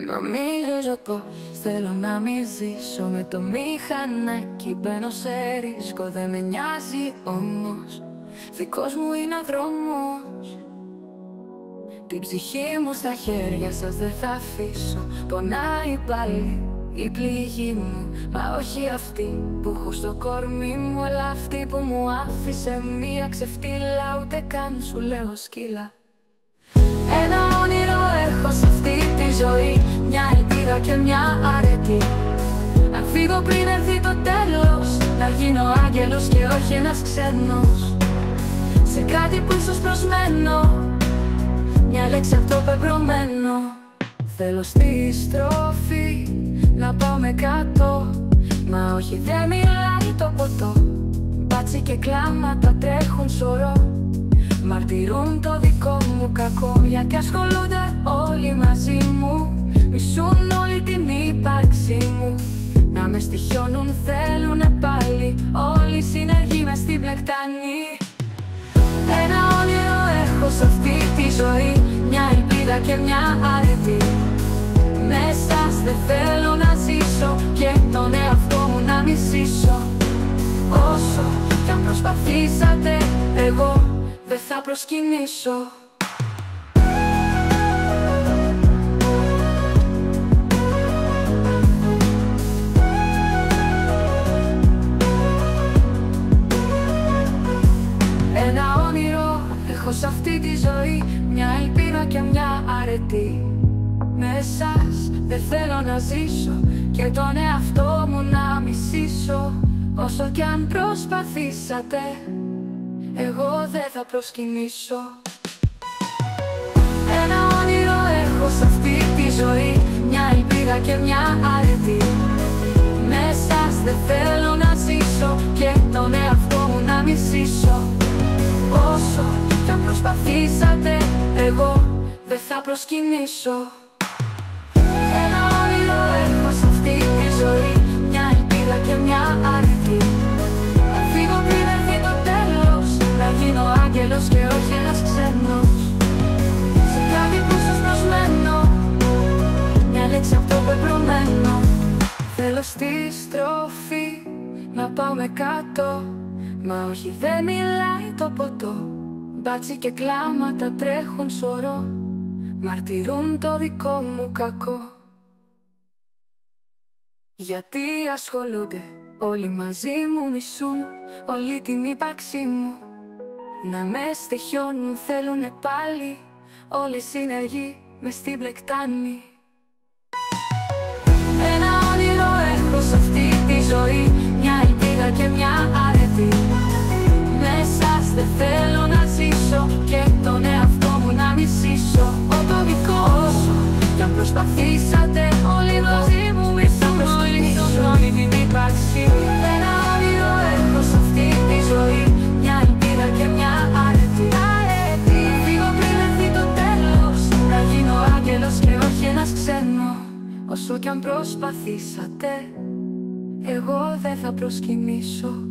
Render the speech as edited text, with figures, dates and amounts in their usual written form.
Νομίζω πως θέλω να μη ζήσω με το μηχανάκι. Μπαίνω σε ρίσκο, δεν με νοιάζει όμως. Δικός μου είναι ο δρόμος. Την ψυχή μου στα χέρια σας δεν θα αφήσω. Πονάει πάλι η πληγή μου, μα όχι αυτή που έχω στο κορμί μου, αλλά αυτή που μου άφησε μία ξεφτύλα. Ούτε καν σου λέω σκύλα. Ένα όνειρο έχω σε αυτή τη ζωή, μια ελπίδα και μια αρετή. Να φύγω πριν έρθει το τέλος, να γίνω άγγελος και όχι ένας ξένος. Σε κάτι που ίσως προσμένω, μια λέξη από το πεπρωμένο. Θέλω στη στροφή να πάω με κάτω, μα όχι δεν μιλάει το ποτό. Μπάτσι και κλάματα τρέχουν σωρό, μαρτυρούν το δικό μου κακό. Γιατί ασχολούνται όλοι μαζί μου, μισούν όλη την ύπαρξή μου. Να με στοιχιώνουν θέλουνε πάλι, όλοι συνεργοί μες στην πλεκτάνη. Ένα όνειρο έχω σε αυτή τη ζωή, μια ελπίδα και μια αρετή. Με εσάς δεν θέλω να ζήσω και τον εαυτό μου να μισήσω. Όσο κι αν προσπαθήσατε, εγώ δεν θα προσκυνήσω. Ένα όνειρο έχω σε αυτή τη ζωή, μια ελπίδα και μια αρετή. Με εσάς δεν θέλω να ζήσω και τον εαυτό μου να μισήσω. Όσο κι αν προσπαθήσατε, εγώ δεν θα προσκυνήσω. Ένα όνειρο έχω σε αυτή τη ζωή, μια ελπίδα και μια αρετή. Με εσάς δεν θέλω να ζήσω και τον εαυτό μου να μισήσω. Όσο κι αν προσπαθήσατε, εγώ δεν θα προσκυνήσω. Ένα όνειρο έχω σε αυτή τη ζωή, μια ελπίδα και μια αρετή. Να φύγω πριν έρθει το τέλος, να γίνω άγγελος και όχι ένας ξένος. Σε κάτι που σας προσμένω, μια λέξη από το πεπρωμένο. Θέλω στη στροφή να πάω με κάτω, μα όχι δεν μιλάει το ποτό. Μπάτσι και κλάματα τρέχουν σωρό, μαρτυρούν το δικό μου κακό. Γιατί ασχολούνται όλοι μαζί μου, μισούν όλη την ύπαρξή μου. Να με στοιχιώνουν θέλουνε πάλι, όλοι συνεργοί μες στην πλεκτάνη. Ένα όνειρο έχω σε αυτή τη ζωή, μια ελπίδα και μια αρετή. Με εσάς δεν θέλω να ζήσω και τον εαυτό μου να μισήσω. Το δικό όσο κι αν προσπαθήσατε, όλοι μαζί μου μισούν όλη την ύπαρξη. Ένα όνειρο έχω σε αυτή τη ζωή, μια ελπίδα και μια αρετή. Φύγω πριν έρθει το τέλος, να γίνω άγγελος και όχι ένας ξένος. Όσο κι αν προσπαθήσατε, εγώ δεν θα προσκυνήσω.